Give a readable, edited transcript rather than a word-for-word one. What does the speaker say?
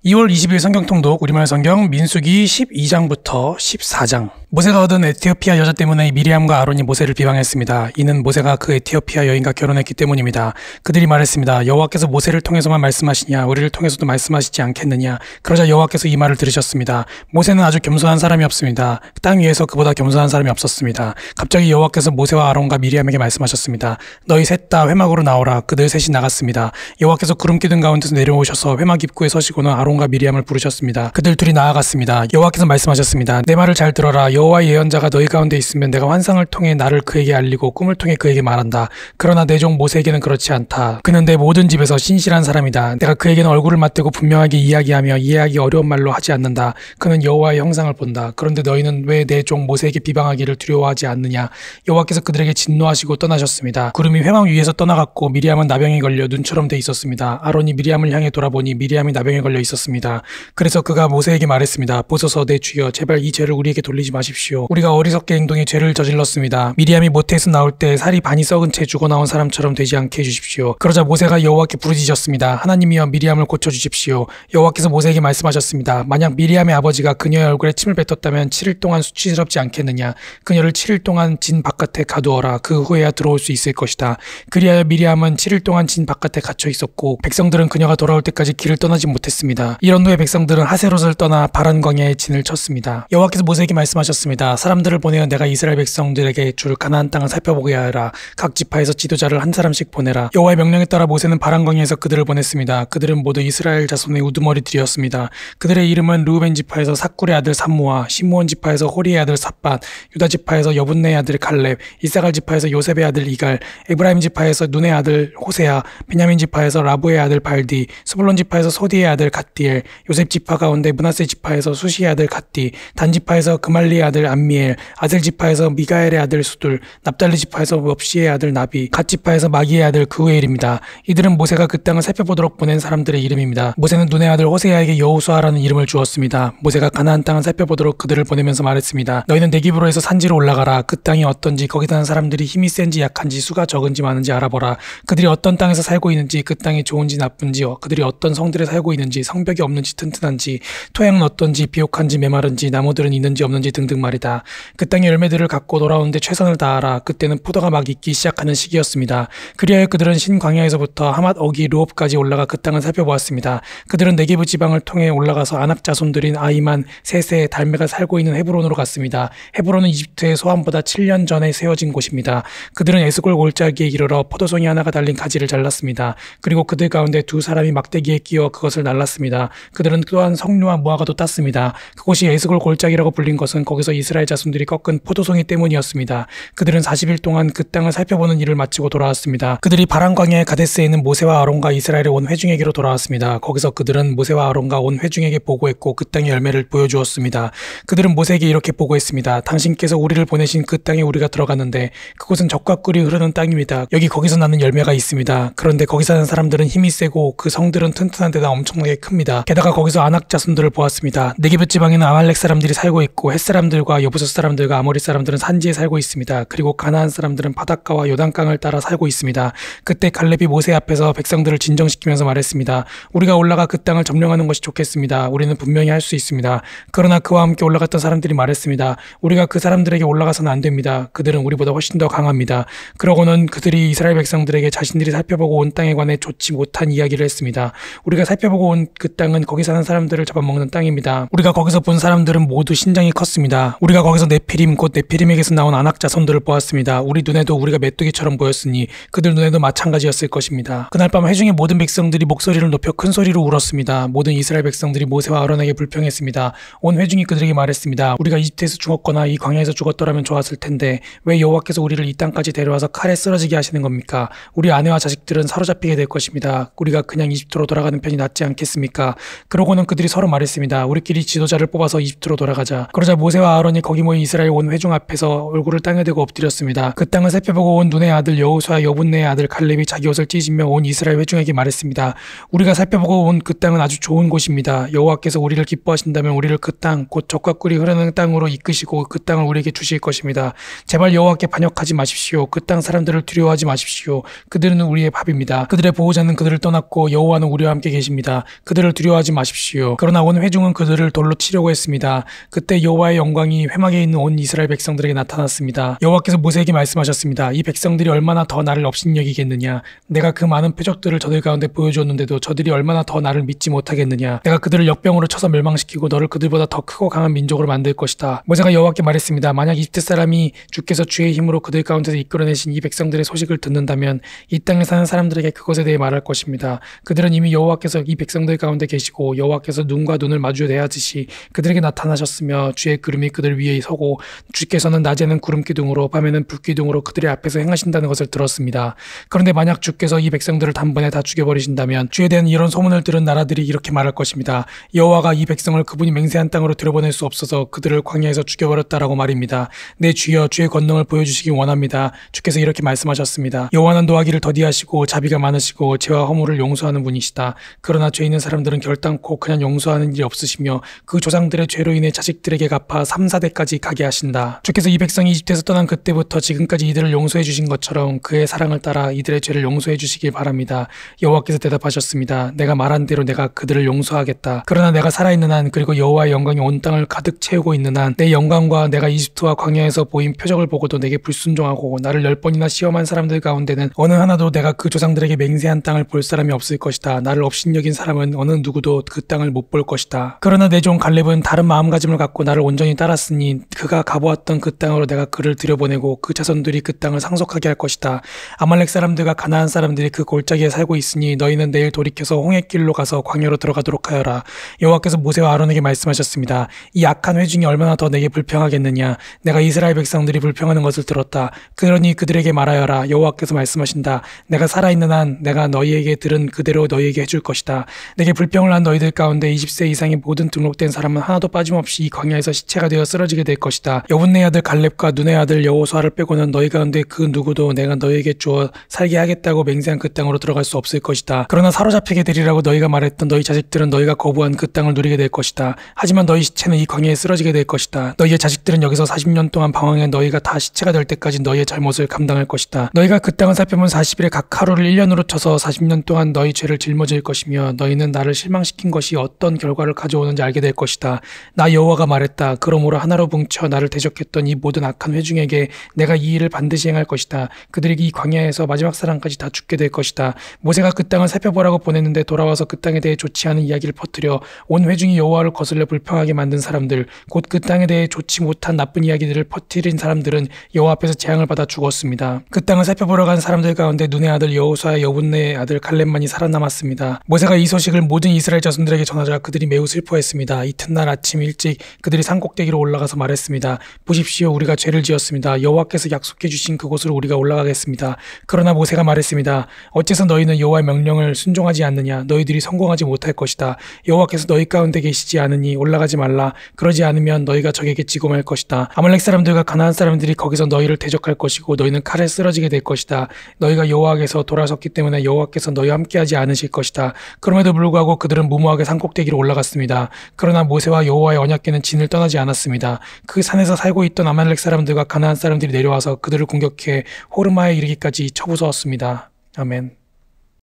2월 20일 성경통독 우리말 성경 민수기 12장부터 14장. 모세가 얻은 에티오피아 여자 때문에 미리암과 아론이 모세를 비방했습니다. 이는 모세가 그 에티오피아 여인과 결혼했기 때문입니다. 그들이 말했습니다. 여호와께서 모세를 통해서만 말씀하시냐 우리를 통해서도 말씀하시지 않겠느냐. 그러자 여호와께서 이 말을 들으셨습니다. 모세는 아주 겸손한 사람이 없습니다. 땅 위에서 그보다 겸손한 사람이 없었습니다. 갑자기 여호와께서 모세와 아론과 미리암에게 말씀하셨습니다. 너희 셋 다 회막으로 나오라. 그들 셋이 나갔습니다. 여호와께서 구름 기둥 가운데서 내려오셔서 회막 입구에 서시고는 아론과 미리암을 부르셨습니다. 그들 둘이 나아갔습니다. 여호와께서 말씀하셨습니다. 내 말을 잘 들어라. 여호와의 예언자가 너희 가운데 있으면 내가 환상을 통해 나를 그에게 알리고 꿈을 통해 그에게 말한다. 그러나 내 종 모세에게는 그렇지 않다. 그는 내 모든 집에서 신실한 사람이다. 내가 그에게는 얼굴을 맞대고 분명하게 이야기하며 이해하기 어려운 말로 하지 않는다. 그는 여호와의 형상을 본다. 그런데 너희는 왜 내 종 모세에게 비방하기를 두려워하지 않느냐. 여호와께서 그들에게 진노하시고 떠나셨습니다. 구름이 회막 위에서 떠나갔고 미리암은 나병에 걸려 눈처럼 돼 있었습니다. 아론이 미리암을 향해 돌아보니 미리암이 나병에 걸려 있었습니다. 그래서 그가 모세에게 말했습니다. 보소서 내 주여 제발 이 죄를 우리에게 돌리지 마십시오. 우리가 어리석게 행동해 죄를 저질렀습니다. 미리암이 모태에서 나올 때 살이 반이 썩은 채 죽어 나온 사람처럼 되지 않게 해주십시오. 그러자 모세가 여호와께 부르짖었습니다. 하나님이여 미리암을 고쳐주십시오. 여호와께서 모세에게 말씀하셨습니다. 만약 미리암의 아버지가 그녀의 얼굴에 침을 뱉었다면 7일 동안 수치스럽지 않겠느냐. 그녀를 7일 동안 진 바깥에 가두어라. 그 후에야 들어올 수 있을 것이다. 그리하여 미리암은 7일 동안 진 바깥에 갇혀 있었고 백성들은 그녀가 돌아올 때까지 길을 떠나지 못했습니다. 이런 후에 백성들은 하세롯을 떠나 바란 광야에 진을 쳤습니다. 여호와께서 모세에게 말씀하셨습니다. 사람들을 보내어 내가 이스라엘 백성들에게 줄 가나안 땅을 살펴보게 하여라. 각 지파에서 지도자를 한 사람씩 보내라. 여호와의 명령에 따라 모세는 바란 광야에서 그들을 보냈습니다. 그들은 모두 이스라엘 자손의 우두머리들이었습니다. 그들의 이름은 르우벤 지파에서 삭굴의 아들 삼무아, 시므온 지파에서 호리의 아들 삿밧, 유다 지파에서 여분네의 아들 갈렙, 이사갈 지파에서 요셉의 아들 이갈, 에브라임 지파에서 눈의 아들 호세아, 베냐민 지파에서 라부의 아들 발디, 스불론 지파에서 소디의 아들 갓디엘, 요셉 지파 가운데 므낫세 지파에서 수시의 아들 갓디, 단 지파에서 그말리의 아들 암미엘, 아셀 지파에서 미가엘의 아들 수둘, 납달리 지파에서 엡시의 아들 나비, 갓 지파에서 마기의 아들 그우엘입니다. 이들은 모세가 그 땅을 살펴보도록 보낸 사람들의 이름입니다. 모세는 눈의 아들 호세아에게 여호수아라는 이름을 주었습니다. 모세가 가나안 땅을 살펴보도록 그들을 보내면서 말했습니다. 너희는 네기브로 해서 산지로 올라가라. 그 땅이 어떤지 거기 사는 사람들이 힘이 센지 약한지 수가 적은지 많은지 알아보라. 그들이 어떤 땅에서 살고 있는지 그 땅이 좋은지 나쁜지 그들이 어떤 성들에 살고 있는지 성벽이 없는지 튼튼한지 토양은 어떤지 비옥한지 메마른지 나무들은 있는지 없는지 등등 말이다. 그 땅의 열매들을 갖고 돌아오는데 최선을 다하라. 그때는 포도가 막 익기 시작하는 시기였습니다. 그리하여 그들은 신광야에서부터 하맛 어기 르홉까지 올라가 그 땅을 살펴보았습니다. 그들은 네게브 지방을 통해 올라가서 아낙 자손들인 아이만, 세세, 달메가 살고 있는 헤브론으로 갔습니다. 헤브론은 이집트의 소환보다 7년 전에 세워진 곳입니다. 그들은 에스골 골짜기에 이르러 포도송이 하나가 달린 가지를 잘랐습니다. 그리고 그들 가운데 두 사람이 막대기에 끼워 그것을 날랐습니다. 그들은 또한 석류와 무화과도 땄습니다. 그곳이 에스골 골짜기라고 불린 것은 거기서 이스라엘 자손들이 꺾은 포도송이 때문이었습니다. 그들은 40일 동안 그 땅을 살펴보는 일을 마치고 돌아왔습니다. 그들이 바란 광야의 가데스에 있는 모세와 아론과 이스라엘의 온 회중에게로 돌아왔습니다. 거기서 그들은 모세와 아론과 온 회중에게 보고했고 그 땅의 열매를 보여주었습니다. 그들은 모세에게 이렇게 보고했습니다. 당신께서 우리를 보내신 그 땅에 우리가 들어갔는데 그곳은 젖과 꿀이 흐르는 땅입니다. 여기 거기서 나는 열매가 있습니다. 그런데 거기 사는 사람들은 힘이 세고 그 성들은 튼튼한 데다 엄청나게 큽니다. 게다가 거기서 아낙 자손들을 보았습니다. 네게브 지방에는 아말렉 사람들이 살고 있고 헷 사람들과 여부스 사람들과 아모리 사람들은 산지에 살고 있습니다. 그리고 가나안 사람들은 바닷가와 요단강을 따라 살고 있습니다. 그때 갈렙이 모세 앞에서 백성들을 진정시키면서 말했습니다. 우리가 올라가 그 땅을 점령하는 것이 좋겠습니다. 우리는 분명히 할 수 있습니다. 그러나 그와 함께 올라갔던 사람들이 말했습니다. 우리가 그 사람들에게 올라가서는 안 됩니다. 그들은 우리보다 훨씬 더 강합니다. 그러고는 그들이 이스라엘 백성들에게 자신들이 살펴보고 온 땅에 관해 좋지 못한 이야기를 했습니다. 우리가 살펴보고 온 그 땅은 거기 사는 사람들을 잡아먹는 땅입니다. 우리가 거기서 본 사람들은 모두 신장이 컸습니다. 우리가 거기서 네피림 곧 네피림에게서 나온 아낙 자손들을 보았습니다. 우리 눈에도 우리가 메뚜기처럼 보였으니 그들 눈에도 마찬가지였을 것입니다. 그날 밤 회중의 모든 백성들이 목소리를 높여 큰 소리로 울었습니다. 모든 이스라엘 백성들이 모세와 아론에게 불평했습니다. 온 회중이 그들에게 말했습니다. 우리가 이집트에서 죽었거나 이 광야에서 죽었더라면 좋았을 텐데 왜 여호와께서 우리를 이 땅까지 데려와서 칼에 쓰러지게 하시는 겁니까? 우리 아내와 자식들은 사로잡히게 될 것입니다. 우리가 그냥 이집트로 돌아가는 편이 낫지 않겠습니까? 그러고는 그들이 서로 말했습니다. 우리끼리 지도자를 뽑아서 이집트로 돌아가자. 그러자 모세와 모세와 아론이 거기 모인 이스라엘 온 회중 앞에서 얼굴을 땅에 대고 엎드렸습니다. 그 땅을 살펴보고 온 눈의 아들 여호수아 여분네의 아들 갈렙이 자기 옷을 찢으며 온 이스라엘 회중에게 말했습니다. 우리가 살펴보고 온 그 땅은 아주 좋은 곳입니다. 여호와께서 우리를 기뻐하신다면 우리를 그 땅 곧 젖과 꿀이 흐르는 땅으로 이끄시고 그 땅을 우리에게 주실 것입니다. 제발 여호와께 반역하지 마십시오. 그 땅 사람들을 두려워하지 마십시오. 그들은 우리의 밥입니다. 그들의 보호자는 그들을 떠났고 여호와는 우리와 함께 계십니다. 그들을 두려워하지 마십시오. 그러나 온 회중은 그들을 돌로 치려고 했습니다. 그때 여호와의 영광이 회막에 있는 온 이스라엘 백성들에게 나타났습니다. 여호와께서 모세에게 말씀하셨습니다. 이 백성들이 얼마나 더 나를 업신여기겠느냐. 내가 그 많은 표적들을 저들 가운데 보여주었는데도 저들이 얼마나 더 나를 믿지 못하겠느냐. 내가 그들을 역병으로 쳐서 멸망시키고 너를 그들보다 더 크고 강한 민족으로 만들 것이다. 모세가 여호와께 말했습니다. 만약 이집트 사람이 주께서 주의 힘으로 그들 가운데서 이끌어내신 이 백성들의 소식을 듣는다면 이 땅에 사는 사람들에게 그것에 대해 말할 것입니다. 그들은 이미 여호와께서 이 백성들 가운데 계시고 여호와께서 눈과 눈을 마주 대하듯이 그들에게 나타나셨으며 주의 구름이 그들 위에 서고 주께서는 낮에는 구름 기둥으로 밤에는 불 기둥으로 그들의 앞에서 행하신다는 것을 들었습니다. 그런데 만약 주께서 이 백성들을 단번에 다 죽여버리신다면 주에 대한 이런 소문을 들은 나라들이 이렇게 말할 것입니다. 여호와가 이 백성을 그분이 맹세한 땅으로 들여보낼 수 없어서 그들을 광야에서 죽여버렸다라고 말입니다. 내 주여 주의 권능을 보여주시기 원합니다. 주께서 이렇게 말씀하셨습니다. 여호와는 노하기를 더디하시고 자비가 많으시고 죄와 허물을 용서하는 분이시다. 그러나 죄 있는 사람들은 결단코 그냥 용서하는 일이 없으시며 그 조상들의 죄로 인해 자식들에게 갚아 3, 4대까지 가게 하신다. 주께서 이 백성이 이집트에서 떠난 그때부터 지금까지 이들을 용서해 주신 것처럼 그의 사랑을 따라 이들의 죄를 용서해 주시길 바랍니다. 여호와께서 대답하셨습니다. 내가 말한 대로 내가 그들을 용서하겠다. 그러나 내가 살아있는 한 그리고 여호와의 영광이 온 땅을 가득 채우고 있는 한 내 영광과 내가 이집트와 광야에서 보인 표적을 보고도 내게 불순종하고 나를 10번이나 시험한 사람들 가운데는 어느 하나도 내가 그 조상들에게 맹세한 땅을 볼 사람이 없을 것이다. 나를 업신여긴 사람은 어느 누구도 그 땅을 못 볼 것이다. 그러나 내 종 갈렙은 다른 마음가짐을 갖고 나를 온전히 따랐으니 그가 가보았던 그 땅으로 내가 그를 들여보내고 그 자손들이 그 땅을 상속하게 할 것이다. 아말렉 사람들과 가나안 사람들이 그 골짜기에 살고 있으니 너희는 내일 돌이켜서 홍해길로 가서 광야로 들어가도록 하여라. 여호와께서 모세와 아론에게 말씀하셨습니다. 이 악한 회중이 얼마나 더 내게 불평하겠느냐. 내가 이스라엘 백성들이 불평하는 것을 들었다. 그러니 그들에게 말하여라. 여호와께서 말씀하신다. 내가 살아있는 한 내가 너희에게 들은 그대로 너희에게 해줄 것이다. 내게 불평을 한 너희들 가운데 20세 이상의 모든 등록된 사람은 하나도 빠짐없이 이 광야에서 시체가 되어 쓰러지게 될 것이다. 여분네 아들 갈렙과 눈의 아들 여호수아를 빼고는 너희 가운데 그 누구도 내가 너희에게 주어 살게 하겠다고 맹세한 그 땅으로 들어갈 수 없을 것이다. 그러나 사로잡히게 되리라고 너희가 말했던 너희 자식들은 너희가 거부한 그 땅을 누리게 될 것이다. 하지만 너희 시체는 이 광야에 쓰러지게 될 것이다. 너희의 자식들은 여기서 40년 동안 방황해 너희가 다 시체가 될 때까지 너희의 잘못을 감당할 것이다. 너희가 그 땅을 살펴본 40일에 각 하루를 1년으로 쳐서 40년 동안 너희 죄를 짊어질 것이며 너희는 나를 실망시킨 것이 어떤 결과를 가져오는지 알게 될 것이다. 나 여호와가 말했다. 그러므로 하나로 뭉쳐 나를 대적했던 이 모든 악한 회중에게 내가 이 일을 반드시 행할 것이다. 그들에게 이 광야에서 마지막 사람까지 다 죽게 될 것이다. 모세가 그 땅을 살펴보라고 보냈는데 돌아와서 그 땅에 대해 좋지 않은 이야기를 퍼뜨려 온 회중이 여호와를 거슬려 불평하게 만든 사람들, 곧 그 땅에 대해 좋지 못한 나쁜 이야기들을 퍼뜨린 사람들은 여호와 앞에서 재앙을 받아 죽었습니다. 그 땅을 살펴보러 간 사람들 가운데 눈의 아들 여호수아의 여분네의 아들 갈렙만이 살아남았습니다. 모세가 이 소식을 모든 이스라엘 자손들에게 전하자 그들이 매우 슬퍼했습니다. 이튿날 아침 일찍 그들이 산꼭대기로 올라가서 말했습니다. 보십시오, 우리가 죄를 지었습니다. 여호와께서 약속해 주신 그곳으로 우리가 올라가겠습니다. 그러나 모세가 말했습니다. 어째서 너희는 여호와의 명령을 순종하지 않느냐. 너희들이 성공하지 못할 것이다. 여호와께서 너희 가운데 계시지 않으니 올라가지 말라. 그러지 않으면 너희가 적에게 지고 말 것이다. 아말렉 사람들과 가나안 사람들이 거기서 너희를 대적할 것이고 너희는 칼에 쓰러지게 될 것이다. 너희가 여호와께서 돌아섰기 때문에 여호와께서 너희와 함께하지 않으실 것이다. 그럼에도 불구하고 그들은 무모하게 산꼭대기로 올라갔습니다. 그러나 모세와 여호와의 언약궤는 진을 떠나지 않았습니다. 그 산에서 살고 있던 아말렉 사람들과 가나안 사람들이 내려와서 그들을 공격해 호르마에 이르기까지 쳐부수었습니다. 아멘.